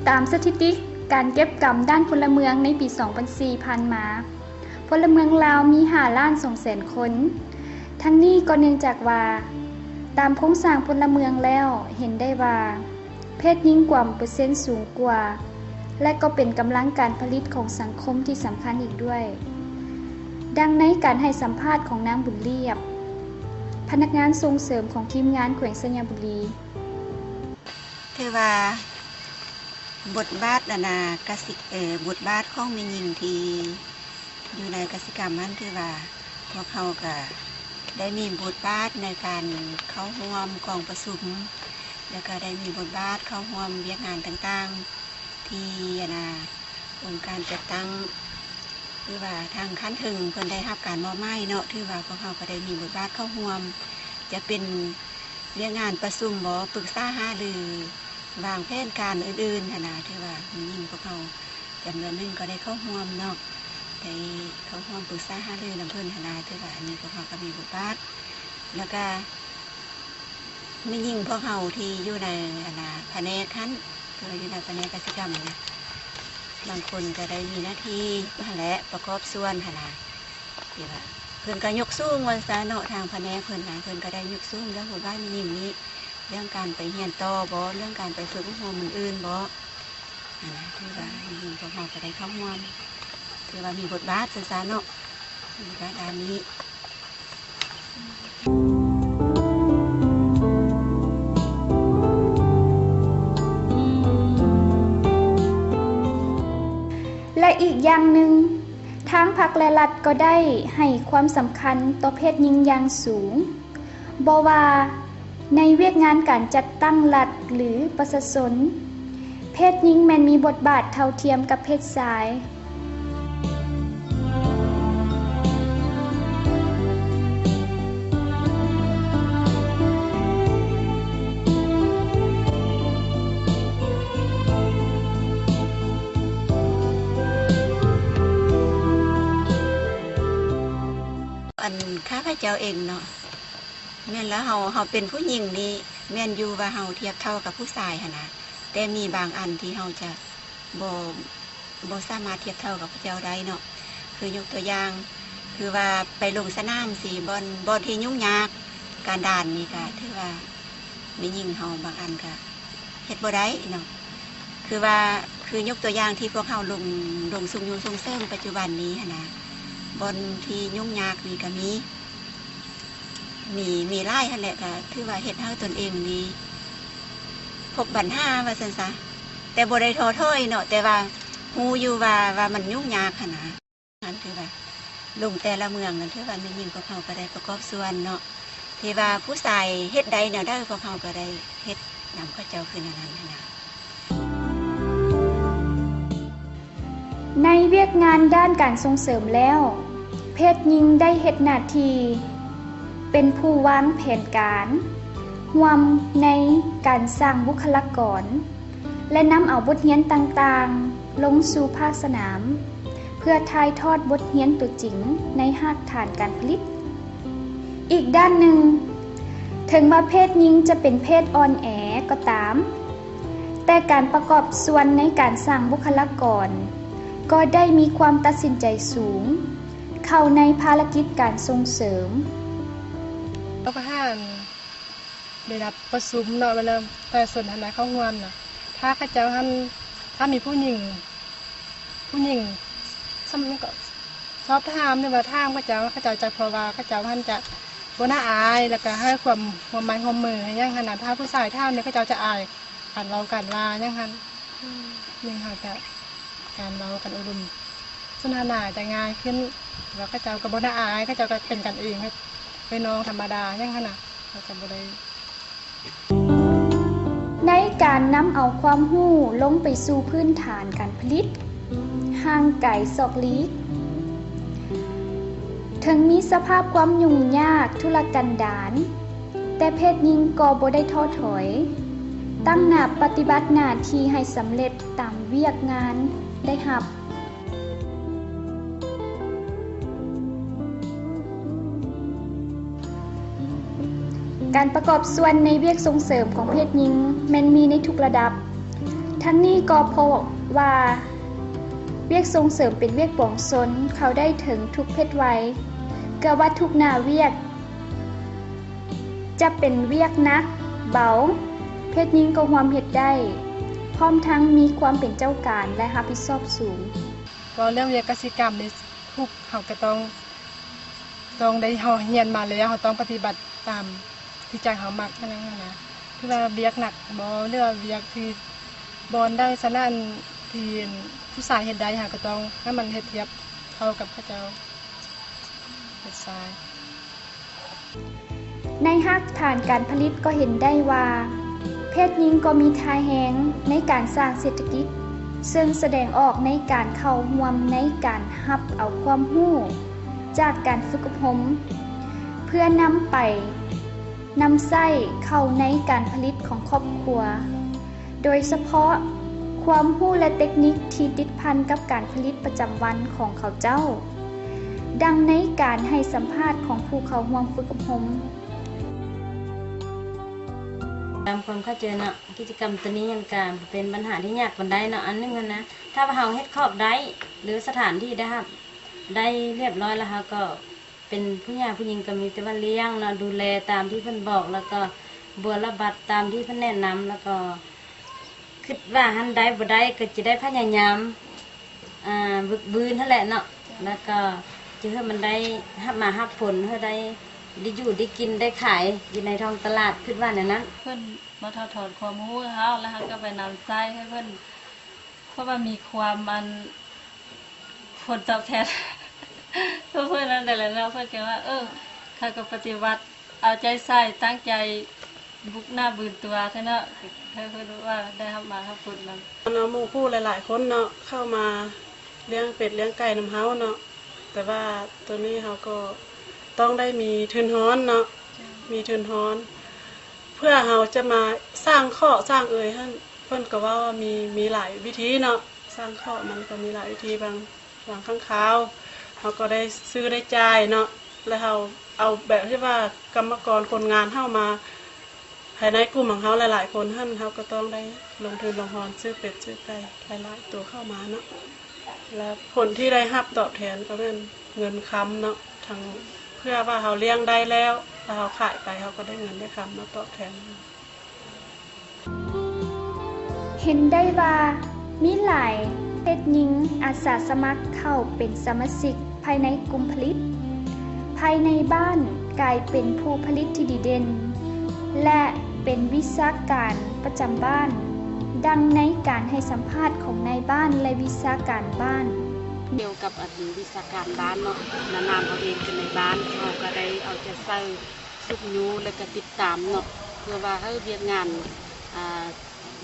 ตามสถิติการเก็บกำด้านพลเมืองในปี 2004 ผ่านมาพลเมืองลาวมี5,200,000 คนทั้งนี้ก็เนื่องจากว่าตามโครงสร้างพลเมืองแล้วเห็นได้ว่าเพศหญิงกว่าเปอร์เซ็นต์สูงกว่าและก็เป็นกำลังการผลิตของสังคมที่สำคัญอีกด้วยดังในการให้สัมภาษณ์ของนางบุญเรียบพนักงานส่งเสริมของทีมงานแขวงสัญญบุรีคือว่าบทบาทบทบาทของแม่หญิงที่อยู่ในกสิกรรมนั้นคือว่าพวกเขาก็ได้มีบทบาทในการเข้าร่วมกองประชุมแล้วก็ได้มีบทบาทเข้าร่วมเวียกงานต่างๆที่องค์การจัดตั้งคือว่าทางขั้นถึงเพิ่นได้รับการมอบหมายเนาะที่ว่าพวกเขาก็ได้มีบทบาทเข้าร่วมจะเป็นเวียกงานประชุมบ่ปรึกษาหารือวางแผนการอื่นๆที่ว่ายิ่งพวกเขาจำนวนนึงก็ได้เข้าร่วมเนาะได้เข้าร่วมปรึกษาหารือนำเพิ่นที่ว่าอันนี้พวกเขาก็มีบทบาทแล้วก็ไม่ยิ่งพวกเขาที่อยู่ในแผนกขั้นคืออยู่ในแผนกกสิกรรมเนี่ยบางคนก็ได้มีหน้าที่และประกอบส่วนที่ว่าเพิ่นก็ยกสู้วันซะเนาะทางแผนกเพิ่นก็ได้ยกสู้แล้วบทบาทไม่ยิ่งนี้เรื่องการไปเรียนต่อบ่เรื่องการไปฝึกอบรมอื่นบ่คือว่ายิ่งพวกเขาก็ได้เข้าร่วมคือว่ามีบทบาทซะเนาะบทบาทด้านนี้และอีกอย่างหนึ่งทางพรรคและรัฐก็ได้ให้ความสำคัญต่อเพศหญิงอย่างสูงบ่ว่าในเวียกงานการจัดตั้งรัฐหรือประชาชนเพศหญิงแม้นมีบทบาทเท่าเทียมกับเพศชายข้าพเจ้าเองเนาะแม่นแล้วเราเป็นผู้หญิงนี่แม่นอยู่ว่าเราเทียบเท่ากับผู้ชายแต่มีบางอันที่เราจะบ่สามารถเทียบเท่ากับพระเจ้าได้เนาะคือยกตัวอย่างคือว่าไปลงสนามสีบอลที่ยุ่งยากการด่านนี่ก็ถือว่าไม่ยิ่งเราบางอันก็เฮ็ดบ่ได้เนาะคือยกตัวอย่างที่พวกเราลงส่งเสริมปัจจุบันนี้บอลที่ยุ่งยากนี่ก็มีไล่แหละก็ถือว่าเฮ็ดให้ตนเองนี้พบปัญหาว่าซั่นซะแต่บ่ได้ท้อถอยเนาะแต่ว่าฮู้อยู่ว่ามันยุ่งยากนั้นคือว่าลงแต่ละเมืองนั้นถือว่าแม่หญิงพวกเขาก็ได้ประกอบส่วนเนาะที่ว่าผู้ชายเฮ็ดใดแนวใดพวกเขาก็ได้เฮ็ดนำเขาเจ้าคือนั้นในเวียกงานด้านการส่งเสริมแล้วเพศหญิงได้เฮ็ดหน้าที่เป็นผู้วางแผนการร่วมในการสร้างบุคลากรและนำเอาบทเรียนต่างๆลงสู่ภาคสนามเพื่อถ่ายทอดบทเรียนตัวจริงในหากฐานการผลิตอีกด้านหนึ่งถึงว่าเพศหญิงจะเป็นเพศอ่อนแอก็ตามแต่การประกอบส่วนในการสร้างบุคลากรก็ได้มีความตัดสินใจสูงเข้าในภารกิจการส่งเสริมแล้วก็ได้รับประชุมเนาะแล้วแต่ส่วนทางไหนเข้าร่วมน่ะถ้าข้าเจ้าถ้ามีผู้หญิงซ้ำก็ชอบถามเนี่ยว่าถามข้าเจ้าจะเพราะว่าข้าเจ้าจะบ่น่าอายแล้วก็ให้ความหมายความมือให้ยังขนาดถ้าผู้ชายถามเนี่ยข้าเจ้าจะอายกันเรากันลายังหันยังหาจะการเรากันอารมณ์สนทนาจะง่ายขึ้นแล้วข้าเจ้าก็บ่น่าอายข้าเจ้าก็เป็นกันเองเป็นน้องธรรมดายังขนาดเราจะบ่ได้ในการนำเอาความรู้ลงไปสู่พื้นฐานการผลิตห่างไกลซอกลีกถึงมีสภาพความยุ่งยากทุรกันดารแต่เพศหญิงก็บ่ได้ท้อถอยตั้งหน้าปฏิบัติหน้าที่ให้สำเร็จตามเวียกงานได้รับ การประกอบส่วนในเวียกส่งเสริมของเพศหญิงแม้นมีในทุกระดับ ทั้งนี้ก็เพราะว่าเวียกส่งเสริมเป็นเวียกปวงชนเขาได้ถึงทุกเพศวัยกะว่าทุกหน้าเวียกจะเป็นเวียกนักเบาเพศหญิงก็ความเฮ็ดได้พร้อมทั้งมีความเป็นเจ้าการและรับผิดชอบสูงก็เรื่องเวียกกสิกรรมนี่ทุกเขาก็ต้องได้เฮาเรียนมาแล้วเฮาต้องปฏิบัติตามที่ใจเฮามักเท่านั้นนะคือว่าเวียกหนักบ่เรื่องเวียกที่บ่ได้ฉะนั้นที่ผู้ชายเฮ็ดได้หาก็ต้องให้มันเฮ็ดเทียบเท่ากับเขาเจ้าเฮ็ดชายในฮักฐานการผลิตก็เห็นได้ว่าเพศหญิงก็มีทายแหงในการสร้างเศรษฐกิจซึ่งแสดงออกในการเข้าร่วมในการรับเอาความรู้จากการฝึกอบรมเพื่อนำไปนำใช้เข้าในการผลิตของครอบครัวโดยเฉพาะความรู้และเทคนิคที่ติดพันกับการผลิตประจำวันของเขาเจ้าดังในการให้สัมภาษณ์ของผู้เข้าร่วมฝึกอบรมตามความเข้าใจเนาะกิจกรรมตัวนี้ยังการเป็นปัญหาที่ยากปานใดเนาะอันนึงนะถ้าเฮาเฮ็ดครอบได้หรือสถานที่ได้ครับได้เรียบร้อยแล้วเฮาก็เป็นผู้หญิงผู้หญิงก็มีแต่ว่าเลี้ยงเนาะดูแลตามที่เพิ่นบอกแล้วก็บัวระบัดตามที่เพิ่นแนะนำแล้วก็คิดว่าหันได้บ่ได้ก็จะได้พยายามบึกบืนนั่นแหละเนาะแล้วก็จะให้มันได้รับผลให้ได้อยู่ได้กินได้ขายอยู่ในท้องตลาดคิดว่าอย่างนั้นเพิ่นมาถอดความรู้ให้เฮาแล้วเฮาก็ไปนำใช้ให้เพิ่นเพราะว่ามีความผลตอบแทนเพิ่นนั่นแต่ละเนาะเพิ่นก็ว่าเขาก็ปฏิบัติเอาใจใส่ตั้งใจบุกหน้าบืนตัวเท่านั้นเพิ่นว่าได้รับมาครับผลนั้นเอาหมู่คู่หลายๆคนเนาะเข้ามาเลี้ยงเป็ดเลี้ยงไก่นำเฮาเนาะแต่ว่าตัวนี้เฮาก็ต้องได้มีทุนฮ้อนเนาะมีทุนฮ้อนเพื่อเฮาจะมาสร้างข้อสร้างให้เพิ่นก็ว่ามีหลายวิธีเนาะสร้างข้อมันก็มีหลายวิธีบางครั้งคราวเฮาก็ได้ซื้อได้จ่ายเนาะแล้วเฮาเอาแบบที่ว่ากรรมกรคนงานเฮามาภายในกลุ่มของเฮาหลายๆคนเฮาก็ต้องได้ลงทุนลงฮ้อนซื้อเป็ดซื้อไก่หลายๆตัวเข้ามาเนาะแล้วผลที่ได้รับตอบแทนก็เป็นเงินค้ำเนาะทางเพื่อว่าเขาเลี้ยงได้แล้วถ้าเขาขายไปเขาก็ได้เงินได้คำมาตอบแทนเห็นได้ว่ามีหลายเพศหญิงอาสาสมัครเข้าเป็นสมาชิกภายในกลุ่มผลิตภายในบ้านกลายเป็นผู้ผลิตที่ดีเด่นและเป็นวิชาการประจำบ้านดังในการให้สัมภาษณ์ของนายบ้านและวิชาการบ้านเกี่ยวกับวิชาการบ้านเนาะนานๆเอาเองเป็นในบ้านเขาก็ได้เอาใจใส่สุขยูและก็ติดตามเนาะเพื่อว่าให้เวียนงาน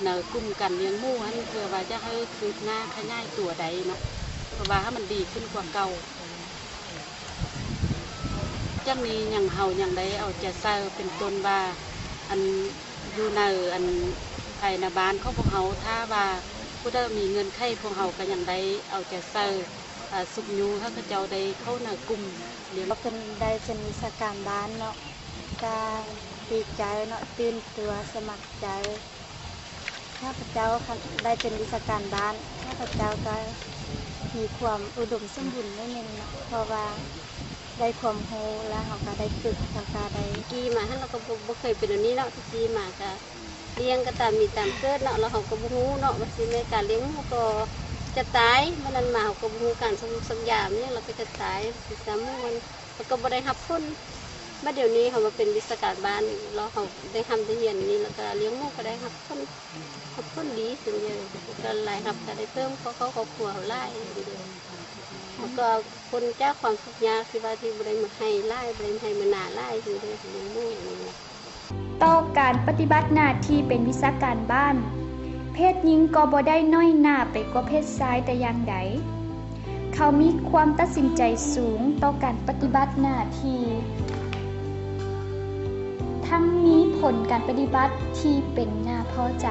ในกลุ่มกันเลี้ยงหมูให้เพื่อว่าจะให้คืบหน้าขยายตัวใดเนาะเพื่อว่าให้มันดีขึ้นกว่าเก่าจะมีอย่างเฮาอย่างใดเอาใจใส่เป็นต้นว่าอยู่ในภายในบ้านของพวกเฮาถ้าว่าผู้ใดมีเงินไขพวกเฮาก็อย่างใดเอาใจใส่สุขยูถ้าเขาเจ้าได้เข้าในกลุ่มเลี้ยงเป็นได้เป็นวิชาการบ้านเนาะก็ดีใจเนาะตื่นตัวสมัครใจข้าพเจ้าได้เป็นวิชาการบ้านข้าพเจ้าก็มีความอุดมสมบูรณ์นิดนึงเนาะเพราะว่าได้ความรู้แล้วเขาก็ได้ฝึกเขาก็ได้กีมาให้เราก็บ่เคยเป็นแบบนี้เนาะกีมาก็เลี้ยงก็ตามมีตามเกิดเนาะแล้วเขาก็บ่รู้เนาะว่าสิในการเลี้ยงมันก็จะตายมันนั้นมาเขาก็บ่รู้การสัญญาเนี่ยเราก็จะตายสิซ้ำมันก็บ่ได้รับผลมาเดี๋ยวนี้เขามาเป็นวิชาการบ้านแล้วเขาได้ทำได้เรียนนี้แล้วก็เลี้ยงหมูก็ได้รับผลดีสุดเลยก็หลายรับก็ได้เพิ่มเขาครอบครัวเขาไล่แล้วก็คนเจ้าความทุกข์ยากที่ว่าที่บ่ได้มาให้ไล่บ่ได้ให้มาหน้าไล่อยู่ได้เลี้ยงหมูอย่างนี้ต่อการปฏิบัติหน้าที่เป็นวิชาการบ้านเพศหญิงก็บ่ได้น้อยหน้าไปกว่าเพศชายแต่อย่างใดเขามีความตัดสินใจสูงต่อการปฏิบัติหน้าที่ทั้งมีผลการปฏิบัติที่เป็นน่าพอใจ